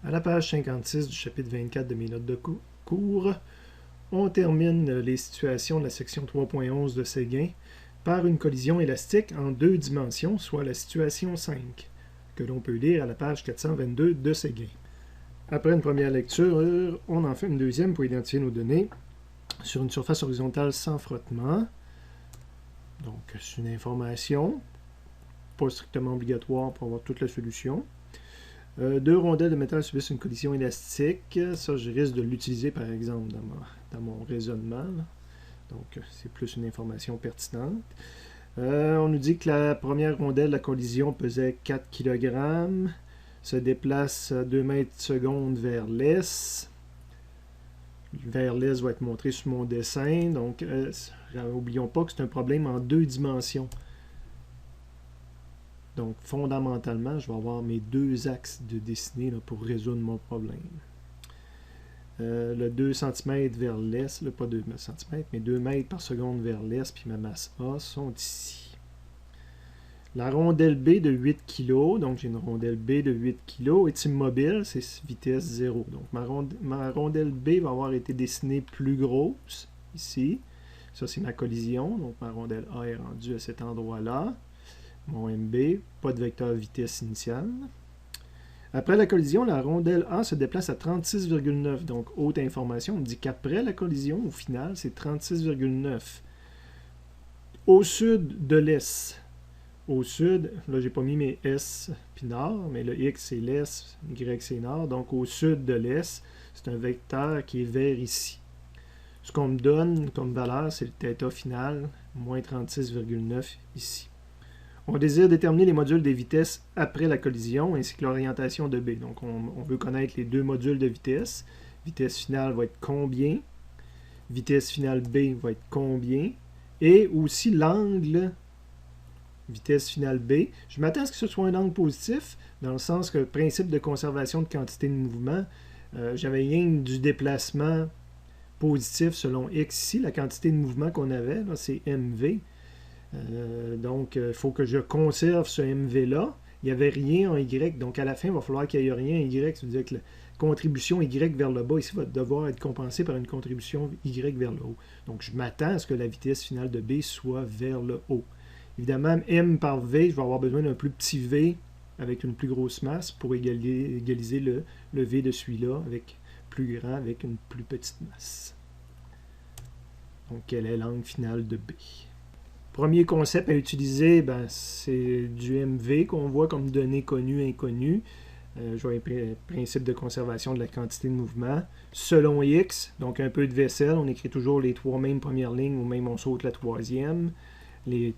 À la page 56 du chapitre 24 de mes notes de cours, on termine les situations de la section 3.11 de Séguin par une collision élastique en deux dimensions, soit la situation 5, que l'on peut lire à la page 422 de Séguin. Après une première lecture, on en fait une deuxième pour identifier nos données sur une surface horizontale sans frottement. Donc, c'est une information, pas strictement obligatoire pour avoir toute la solution. Deux rondelles de métal subissent une collision élastique. Ça, je risque de l'utiliser, par exemple, dans mon raisonnement. Là. Donc, c'est plus une information pertinente. On nous dit que la première rondelle de la collision pesait 4 kg, se déplace à 2 mètres secondes vers l'est. Vers l'est va être montré sur mon dessin. Donc, n'oublions pas que c'est un problème en deux dimensions. Donc, fondamentalement, je vais avoir mes deux axes de dessinée là, pour résoudre mon problème. Le 2 cm vers l'est, pas 2 cm, mais 2 mètres par seconde vers l'est, puis ma masse A sont ici. La rondelle B de 8 kg, donc j'ai une rondelle B de 8 kg, est immobile, c'est vitesse 0. Donc ma rondelle B va avoir été dessinée plus grosse, ici. Ça, c'est ma collision, donc ma rondelle A est rendue à cet endroit-là. Mon MB, pas de vecteur vitesse initiale. Après la collision, la rondelle A se déplace à 36,9. Donc, haute information, on me dit qu'après la collision, au final, c'est 36,9. Au sud de l'Est. Au sud, là, j'ai pas mis mes S puis nord, mais le X, c'est l'Est, Y, c'est nord. Donc, au sud de l'Est, c'est un vecteur qui est vers ici. Ce qu'on me donne comme valeur, c'est le θ final, moins 36,9 ici. On désire déterminer les modules des vitesses après la collision ainsi que l'orientation de B. Donc, on veut connaître les deux modules de vitesse. Vitesse finale va être combien? Vitesse finale B va être combien? Et aussi l'angle vitesse finale B. Je m'attends à ce que ce soit un angle positif, dans le sens que le principe de conservation de quantité de mouvement, j'avais rien du déplacement positif selon X ici. La quantité de mouvement qu'on avait, c'est MV. Donc, il faut que je conserve ce MV-là. Il n'y avait rien en Y. Donc, à la fin, il va falloir qu'il n'y ait rien en Y. Ça veut dire que la contribution Y vers le bas, ici, va devoir être compensée par une contribution Y vers le haut. Donc, je m'attends à ce que la vitesse finale de B soit vers le haut. Évidemment, M par V, je vais avoir besoin d'un plus petit V avec une plus grosse masse pour égaliser le V de celui-là avec plus grand, avec une plus petite masse. Donc, quel est l'angle final de B? Premier concept à utiliser, c'est du MV qu'on voit comme donnée connue, inconnue. Je vois le principe de conservation de la quantité de mouvement. Selon X, donc un peu de vaisselle, on écrit toujours les trois mêmes premières lignes ou même on saute la troisième. Les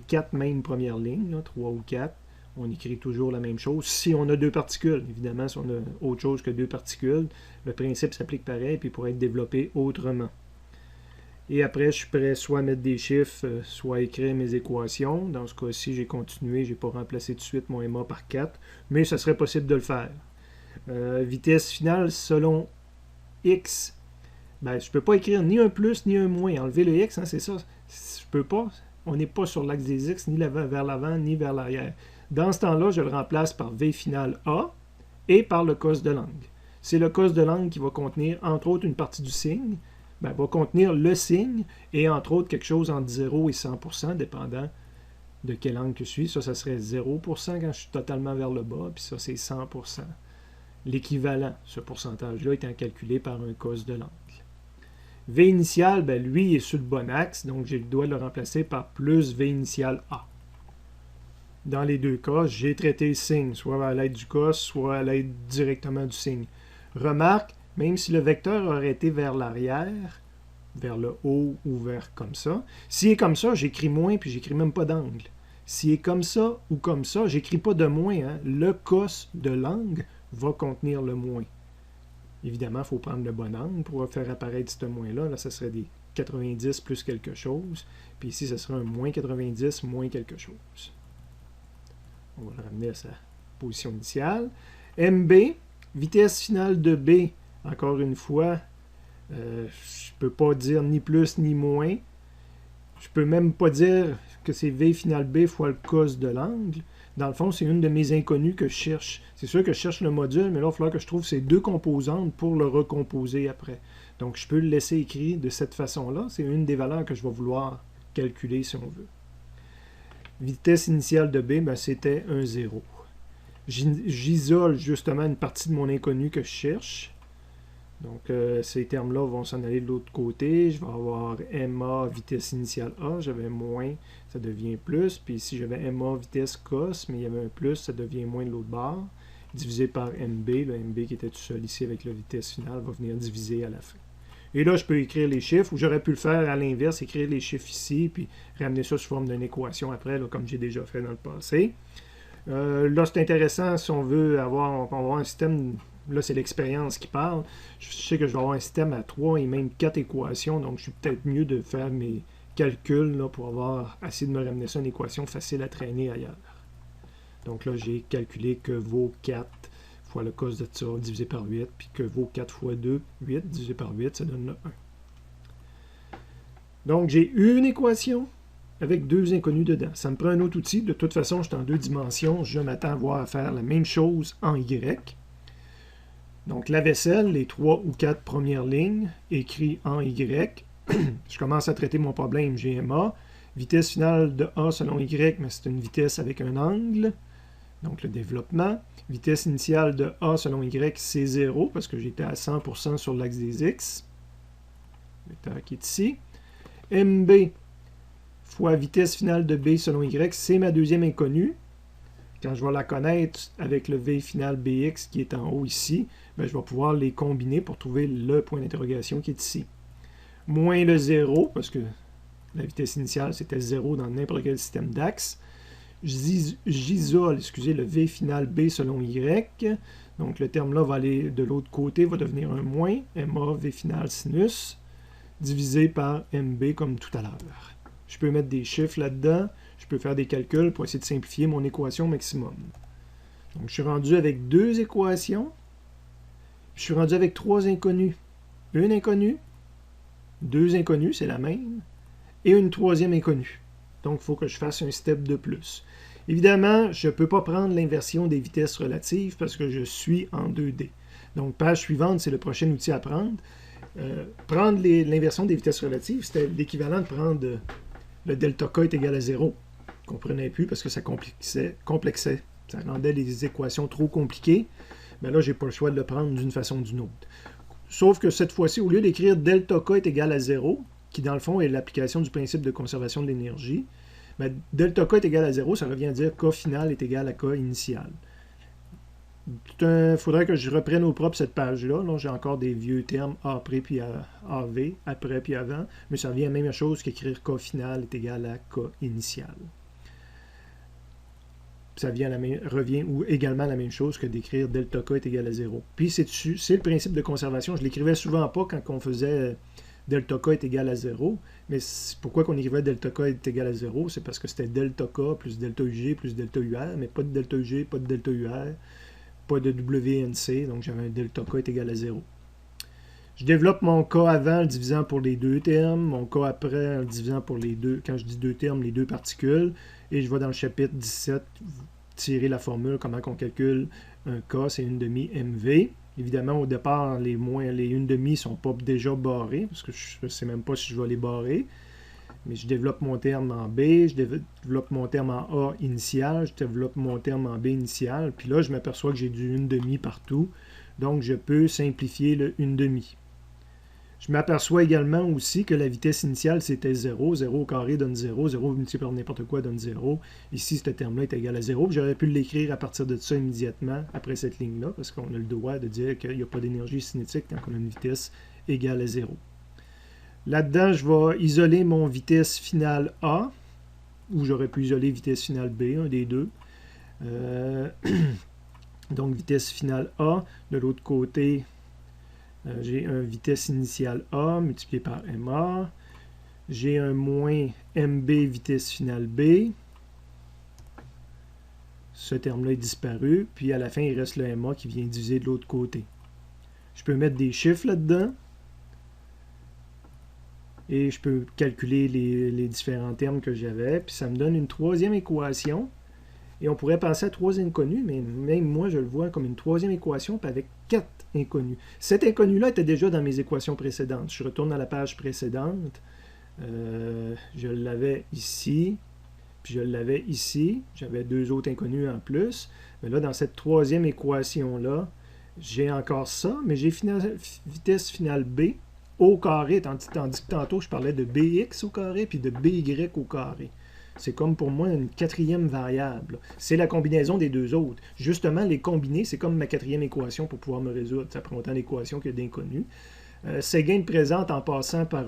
quatre mêmes premières lignes, 3 ou 4, on écrit toujours la même chose. Si on a deux particules, évidemment, si on a autre chose que deux particules, le principe s'applique pareil puis pourrait être développé autrement. Et après, je suis prêt soit à mettre des chiffres, soit à écrire mes équations. Dans ce cas-ci, j'ai continué, je n'ai pas remplacé tout de suite mon MA par 4, mais ça serait possible de le faire. Vitesse finale selon X, je ne peux pas écrire ni un plus ni un moins. Enlever le X, c'est ça. Je peux pas. On n'est pas sur l'axe des X, ni vers l'avant, ni vers l'arrière. Dans ce temps-là, je le remplace par V final A et par le cos de l'angle. C'est le cos de l'angle qui va contenir, entre autres, une partie du signe. Va contenir le signe et entre autres quelque chose entre 0 et 100%, dépendant de quel angle que je suis. Ça serait 0% quand je suis totalement vers le bas, puis ça, c'est 100%. L'équivalent, ce pourcentage-là, étant calculé par un cos de l'angle. V initial, lui, est sur le bon axe, donc je dois le remplacer par plus V initial A. Dans les deux cas, j'ai traité le signe, soit à l'aide du cos, soit à l'aide directement du signe. Remarque, même si le vecteur aurait été vers l'arrière, vers le haut ou vers comme ça, s'il est comme ça, j'écris moins puis j'écris même pas d'angle. S'il est comme ça ou comme ça, j'écris pas de moins. Le cos de l'angle va contenir le moins. Évidemment, il faut prendre le bon angle pour faire apparaître ce moins-là. Là, ça serait des 90 plus quelque chose. Puis ici, ce serait un moins 90 moins quelque chose. On va le ramener à sa position initiale. MB, vitesse finale de B. Encore une fois, je ne peux pas dire ni plus ni moins. Je ne peux même pas dire que c'est V final B fois le cos de l'angle. Dans le fond, c'est une de mes inconnues que je cherche. C'est sûr que je cherche le module, mais là, il va falloir que je trouve ces deux composantes pour le recomposer après. Donc, je peux le laisser écrit de cette façon-là. C'est une des valeurs que je vais vouloir calculer si on veut. Vitesse initiale de B, ben, c'était un 0. J'isole justement une partie de mon inconnu que je cherche. Donc, ces termes-là vont s'en aller de l'autre côté. Je vais avoir MA vitesse initiale A. J'avais moins, ça devient plus. Puis ici, j'avais MA vitesse cos, mais il y avait un plus, ça devient moins de l'autre barre. Divisé par MB. Le MB qui était tout seul ici avec la vitesse finale va venir diviser à la fin. Et là, je peux écrire les chiffres, ou j'aurais pu le faire à l'inverse, écrire les chiffres ici, puis ramener ça sous forme d'une équation après, là, comme j'ai déjà fait dans le passé. Là, c'est intéressant si on veut avoir un système. Là, c'est l'expérience qui parle. Je sais que je vais avoir un système à 3 et même 4 équations, donc je suis peut-être mieux de faire mes calculs là, pour avoir assez de me ramener ça une équation facile à traîner ailleurs. Donc là, j'ai calculé que vaut 4 fois le cos de ça divisé par 8, puis que vaut 4 fois 2, 8, divisé par 8, ça donne le 1. Donc, j'ai une équation avec deux inconnus dedans. Ça me prend un autre outil. De toute façon, je suis en 2 dimensions. Je m'attends à voir à faire la même chose en Y. Donc, la vaisselle, les 3 ou 4 premières lignes, écrit en Y. Je commence à traiter mon problème GMA. Vitesse finale de A selon Y, mais c'est une vitesse avec un angle. Donc, le développement. Vitesse initiale de A selon Y, c'est 0, parce que j'étais à 100% sur l'axe des X. Le vecteur qui est ici. MB fois vitesse finale de B selon Y, c'est ma deuxième inconnue. Quand je vais la connaître avec le V final BX qui est en haut ici, ben je vais pouvoir les combiner pour trouver le point d'interrogation qui est ici. Moins le 0, parce que la vitesse initiale c'était 0 dans n'importe quel système d'axe. J'isole, le V final B selon Y. Donc le terme là va aller de l'autre côté, va devenir un moins, MA V final sinus, divisé par MB comme tout à l'heure. Je peux mettre des chiffres là-dedans, je peux faire des calculs pour essayer de simplifier mon équation maximum. Donc je suis rendu avec 2 équations, je suis rendu avec 3 inconnus. Une inconnue, 2 inconnus, c'est la même, et une troisième inconnue. Donc il faut que je fasse un step de plus. Évidemment, je ne peux pas prendre l'inversion des vitesses relatives parce que je suis en 2D. Donc page suivante, c'est le prochain outil à prendre. Prendre l'inversion des vitesses relatives, c'était l'équivalent de prendre le delta K est égal à 0. Je ne comprenais plus parce que ça complexait. Ça rendait les équations trop compliquées. Mais là, je n'ai pas le choix de le prendre d'une façon ou d'une autre. Sauf que cette fois-ci, au lieu d'écrire delta K est égal à 0, qui dans le fond est l'application du principe de conservation de l'énergie, ben, delta K est égal à 0, ça revient à dire K final est égal à K initial. Il faudrait que je reprenne au propre cette page-là. Là, j'ai encore des vieux termes après puis AV, après puis avant, mais ça revient à la même chose qu'écrire K final est égal à K initial. Ça revient également à la même chose que d'écrire delta K est égal à 0. Puis c'est le principe de conservation. Je l'écrivais souvent pas quand on faisait delta K est égal à 0, mais pourquoi qu'on écrivait delta K est égal à 0? C'est parce que c'était delta K plus delta UG plus delta UR, mais pas de delta UG, pas de delta UR, pas de WNC, donc j'avais un delta K est égal à 0. Je développe mon K avant en le divisant pour les deux termes, mon K après en le divisant pour les deux, quand je dis deux termes, les deux particules, et je vais dans le chapitre 17 tirer la formule, comment on calcule un K, c'est 1/2 MV. Évidemment, au départ, les 1/2 ne sont pas déjà barrés, parce que je ne sais même pas si je vais les barrer. Mais je développe mon terme en B, je développe mon terme en A initial, je développe mon terme en B initial, puis là, je m'aperçois que j'ai du 1/2 partout, donc je peux simplifier le 1/2. Je m'aperçois également aussi que la vitesse initiale, c'était 0. 0 au carré donne 0. 0 multiplié par n'importe quoi donne 0. Ici, ce terme-là est égal à 0. J'aurais pu l'écrire à partir de ça immédiatement après cette ligne-là, parce qu'on a le droit de dire qu'il n'y a pas d'énergie cinétique quand on a une vitesse égale à 0. Là-dedans, je vais isoler mon vitesse finale A, ou j'aurais pu isoler vitesse finale B, un des deux. Donc, vitesse finale A. De l'autre côté, j'ai un vitesse initiale A multiplié par MA. J'ai un moins MB vitesse finale B. Ce terme-là est disparu. Puis à la fin, il reste le MA qui vient diviser de l'autre côté. Je peux mettre des chiffres là-dedans. Et je peux calculer les différents termes que j'avais. Puis ça me donne une troisième équation. Et on pourrait penser à 3 inconnus, mais même moi, je le vois comme une troisième équation, puis avec 4 inconnus. Cet inconnu-là était déjà dans mes équations précédentes. Je retourne à la page précédente. Je l'avais ici, puis je l'avais ici. J'avais 2 autres inconnus en plus. Mais là, dans cette troisième équation-là, j'ai encore ça, mais j'ai vitesse finale B au carré, tandis que tantôt, je parlais de BX au carré, puis de BY au carré. C'est comme pour moi une quatrième variable. C'est la combinaison des deux autres. Justement, les combiner, c'est comme ma quatrième équation pour pouvoir me résoudre. Ça prend autant d'équations que d'inconnus. Séguin me présente en passant par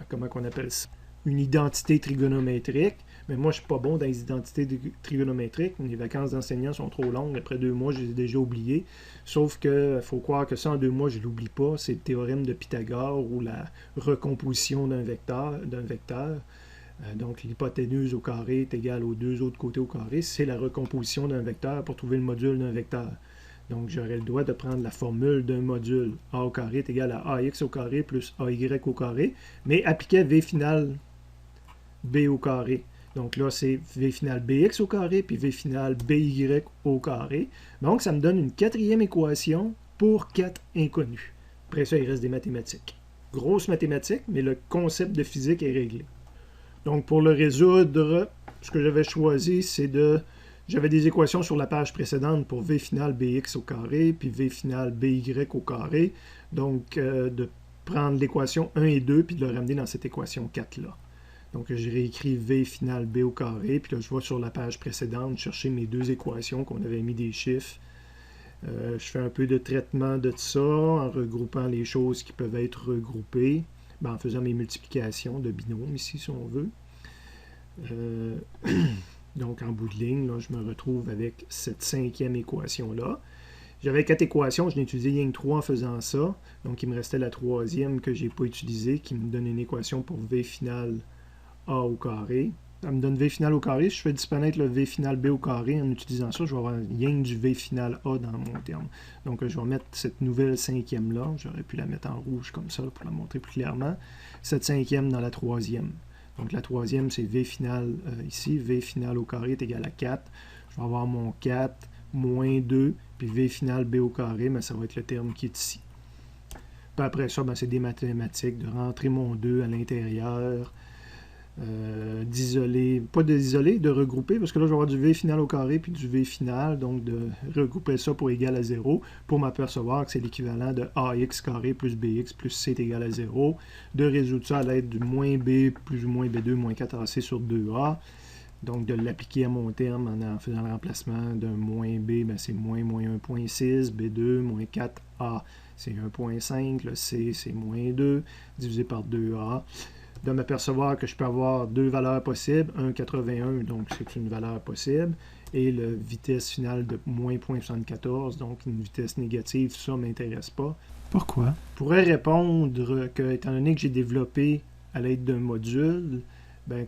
comment on appelle ça? Une identité trigonométrique. Mais moi, je ne suis pas bon dans les identités trigonométriques. Les vacances d'enseignant sont trop longues. Après 2 mois, je les ai déjà oubliées. Sauf qu'il faut croire que ça, en 2 mois, je ne l'oublie pas. C'est le théorème de Pythagore ou la recomposition d'un vecteur. Donc, l'hypoténuse au carré est égale aux 2 autres côtés au carré. C'est la recomposition d'un vecteur pour trouver le module d'un vecteur. Donc, j'aurais le droit de prendre la formule d'un module a au carré est égal à ax au carré plus ay au carré, mais appliquer v final b au carré. Donc là, c'est v final bx au carré puis v final by au carré. Donc, ça me donne une quatrième équation pour 4 inconnus. Après ça, il reste des mathématiques. Grosse mathématiques, mais le concept de physique est réglé. Donc, pour le résoudre, ce que j'avais choisi, c'est de... J'avais des équations sur la page précédente pour v final bx au carré, puis v final by au carré. Donc, de prendre l'équation 1 et 2, puis de le ramener dans cette équation 4-là. Donc, j'ai réécrit v final b au carré, puis là, je vais sur la page précédente chercher mes 2 équations qu'on avait mis des chiffres. Je fais un peu de traitement de ça en regroupant les choses qui peuvent être regroupées, en faisant mes multiplications de binômes ici, si on veut. Donc, en bout de ligne, là, je me retrouve avec cette 5e équation-là. J'avais 4 équations, je n'ai utilisé rien que 3 en faisant ça. Donc, il me restait la 3e que je n'ai pas utilisée, qui me donne une équation pour v final a au carré. Ça me donne v final au carré. Si je fais disparaître le v final b au carré en utilisant ça, je vais avoir rien que du v final a dans mon terme. Donc, je vais mettre cette nouvelle 5e-là. J'aurais pu la mettre en rouge comme ça pour la montrer plus clairement. Cette 5e dans la 3e. Donc, la 3e, c'est v final ici. V final au carré est égal à 4. Je vais avoir mon 4 moins 2, puis v final b au carré, mais ça va être le terme qui est ici. Puis après ça, c'est des mathématiques, de rentrer mon 2 à l'intérieur, d'isoler, pas d'isoler, de regrouper, parce que là, je vais avoir du v final au carré, puis du v final, donc de regrouper ça pour égal à 0, pour m'apercevoir que c'est l'équivalent de ax carré plus bx plus c est égal à 0, de résoudre ça à l'aide du moins b plus ou moins b2 moins 4ac sur 2a, donc de l'appliquer à mon terme en faisant le remplacement d'un moins b, c'est moins 1.6, b2 moins 4a, c'est 1.5, le c c'est moins 2, divisé par 2a, de m'apercevoir que je peux avoir 2 valeurs possibles, 1,81, donc c'est une valeur possible, et la vitesse finale de moins 0.74, donc une vitesse négative, ça ne m'intéresse pas. Pourquoi? Je pourrais répondre que, étant donné que j'ai développé à l'aide d'un module,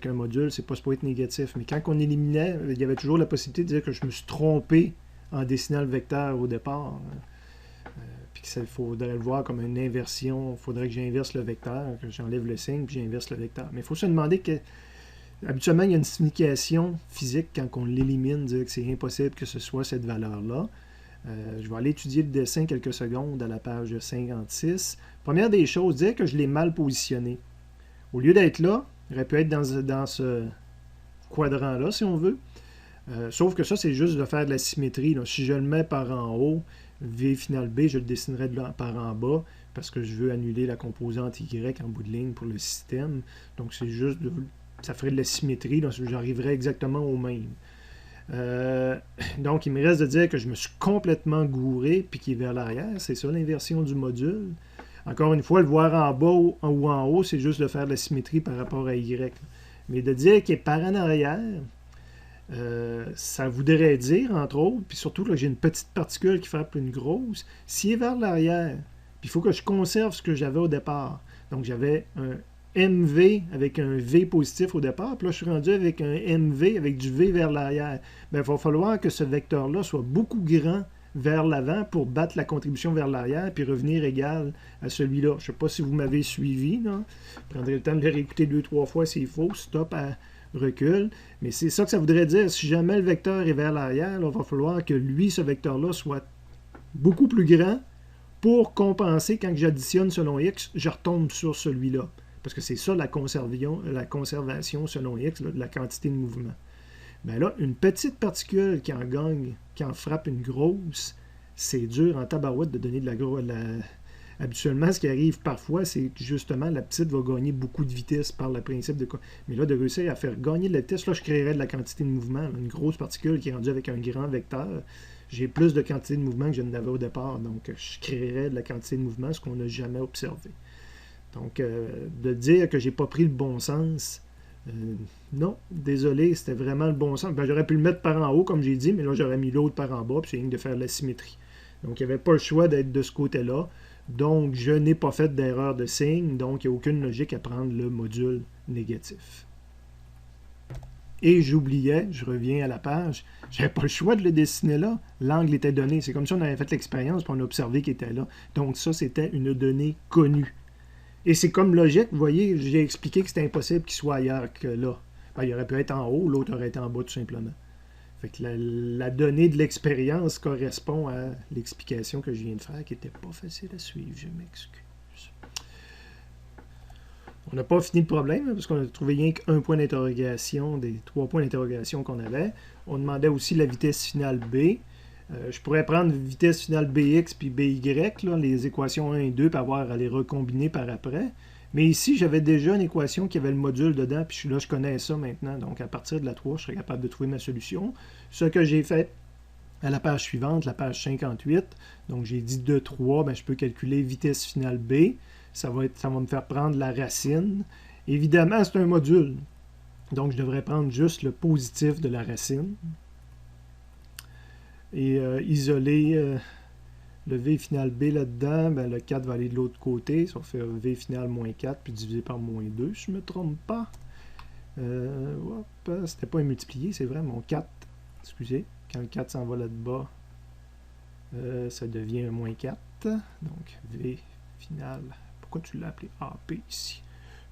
qu'un module, c'est pas supposé être négatif, mais quand on éliminait, il y avait toujours la possibilité de dire que je me suis trompé en dessinant le vecteur au départ. Puis qu'il faudrait le voir comme une inversion. Il faudrait que j'inverse le vecteur, que j'enlève le signe, puis j'inverse le vecteur. Mais il faut se demander que, habituellement, il y a une signification physique quand on l'élimine, dire que c'est impossible que ce soit cette valeur-là. Je vais aller étudier le dessin quelques secondes à la page 56. Première des choses, dire que je l'ai mal positionné. Au lieu d'être là, il aurait pu être dans ce quadrant-là, si on veut. Sauf que ça, c'est juste de faire de la symétrie. Là. Si je le mets par en haut, v final b, je le dessinerai par en bas parce que je veux annuler la composante y en bout de ligne pour le système. Donc, c'est juste, ça ferait de la symétrie. J'arriverai exactement au même. Donc, il me reste de dire que je me suis complètement gouré puis qu'il est vers l'arrière. C'est ça l'inversion du module. Encore une fois, le voir en bas ou en haut, c'est juste de faire de la symétrie par rapport à y. Mais de dire qu'il est par en arrière, ça voudrait dire, entre autres, puis surtout que j'ai une petite particule qui frappe une grosse, s'il est vers l'arrière, puis il faut que je conserve ce que j'avais au départ. Donc j'avais un MV avec un V positif au départ, puis là je suis rendu avec un MV avec du V vers l'arrière. Il va falloir que ce vecteur-là soit beaucoup grand vers l'avant pour battre la contribution vers l'arrière puis revenir égal à celui-là. Je ne sais pas si vous m'avez suivi. Là. Je prendrai le temps de le réécouter 2-3 fois s'il faut. Stop à recule. Mais c'est ça que ça voudrait dire. Si jamais le vecteur est vers l'arrière, il va falloir que lui, ce vecteur-là, soit beaucoup plus grand pour compenser quand j'additionne selon x, je retombe sur celui-là. Parce que c'est ça la conservation selon x, là, de la quantité de mouvement. Bien là, une petite particule qui en gagne, qui en frappe une grosse, c'est dur en tabarouette de donner de la grosse. Habituellement, ce qui arrive parfois, c'est que justement, la petite va gagner beaucoup de vitesse par le principe de... Mais là, de réussir à faire gagner de la vitesse, là, je créerais de la quantité de mouvement. Là, une grosse particule qui est rendue avec un grand vecteur, j'ai plus de quantité de mouvement que je n'avais au départ. Donc, je créerais de la quantité de mouvement, ce qu'on n'a jamais observé. Donc, de dire que j'ai pas pris le bon sens, non, désolé, c'était vraiment le bon sens. Ben, j'aurais pu le mettre par en haut, comme j'ai dit, mais là, j'aurais mis l'autre par en bas, puis c'est rien de faire la symétrie. Donc, il n'y avait pas le choix d'être de ce côté-là. Donc, je n'ai pas fait d'erreur de signe, donc il n'y a aucune logique à prendre le module négatif. Et j'oubliais, je reviens à la page, j'avais pas le choix de le dessiner là. L'angle était donné. C'est comme si on avait fait l'expérience et on a observé qu'il était là. Donc, ça, c'était une donnée connue. Et c'est comme logique, vous voyez, j'ai expliqué que c'était impossible qu'il soit ailleurs que là. Ben, il aurait pu être en haut, l'autre aurait été en bas tout simplement. Fait que la donnée de l'expérience correspond à l'explication que je viens de faire, qui n'était pas facile à suivre, je m'excuse. On n'a pas fini le problème, parce qu'on a trouvé rien qu'un point d'interrogation des 3 points d'interrogation qu'on avait. On demandait aussi la vitesse finale B. Je pourrais prendre vitesse finale Bx puis By, là, les équations 1 et 2, pour avoir à les recombiner par après. Mais ici, j'avais déjà une équation qui avait le module dedans, puis là, je connais ça maintenant. Donc, à partir de la 3, je serais capable de trouver ma solution. Ce que j'ai fait à la page suivante, la page 58, donc j'ai dit de 3, ben, je peux calculer vitesse finale B. Ça va me faire prendre la racine. Évidemment, c'est un module. Donc, je devrais prendre juste le positif de la racine. Et isoler le V final B là-dedans, ben, le 4 va aller de l'autre côté. Ça va faire V final moins 4, puis divisé par moins 2, si je ne me trompe pas. C'était pas un multiplié, c'est vrai, mon 4. Excusez, quand le 4 s'en va là-bas, ça devient un moins 4. Donc, V final. Pourquoi tu l'as appelé AP ici?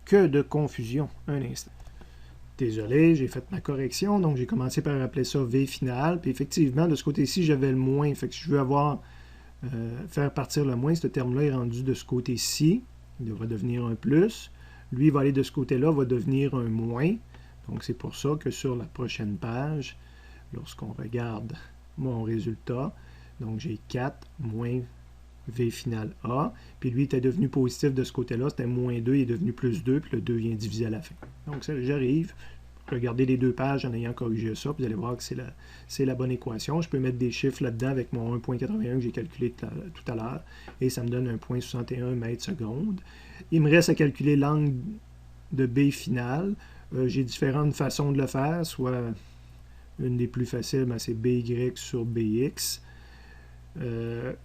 Que de confusion. Un instant. Désolé, j'ai fait ma correction, donc j'ai commencé par appeler ça V final. Puis effectivement, de ce côté-ci, j'avais le moins. Fait que si je veux faire partir le moins, ce terme-là est rendu de ce côté-ci. Il devrait devenir un plus. Lui, il va aller de ce côté-là, va devenir un moins. Donc c'est pour ça que sur la prochaine page, lorsqu'on regarde mon résultat, donc j'ai 4 moins V final A, puis lui était devenu positif de ce côté-là, c'était moins 2, il est devenu plus 2, puis le 2 vient diviser à la fin. Donc j'arrive, regardez les deux pages en ayant corrigé ça, puis vous allez voir que c'est la bonne équation. Je peux mettre des chiffres là-dedans avec mon 1.81 que j'ai calculé tout à l'heure, et ça me donne 1.61 mètres secondes. Il me reste à calculer l'angle de B final. J'ai différentes façons de le faire, soit une des plus faciles, ben, c'est BY sur BX.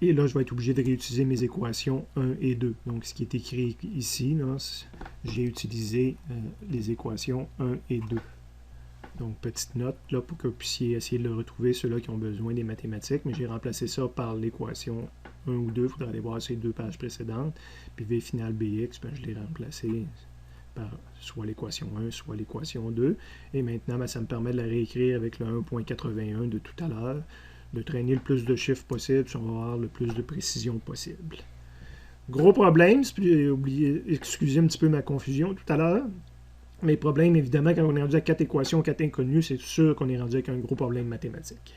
Et là, je vais être obligé de réutiliser mes équations 1 et 2. Donc, ce qui est écrit ici, j'ai utilisé les équations 1 et 2. Donc, petite note là pour que vous puissiez essayer de le retrouver, ceux-là qui ont besoin des mathématiques. Mais j'ai remplacé ça par l'équation 1 ou 2. Il faudra aller voir ces deux pages précédentes. Puis V final BX, ben, je l'ai remplacé par soit l'équation 1, soit l'équation 2. Et maintenant, ben, ça me permet de la réécrire avec le 1.81 de tout à l'heure, de traîner le plus de chiffres possible, si on va avoir le plus de précision possible. Gros problème, excusez un petit peu ma confusion tout à l'heure, mais problème, évidemment, quand on est rendu à 4 équations, 4 inconnues, c'est sûr qu'on est rendu avec un gros problème mathématique.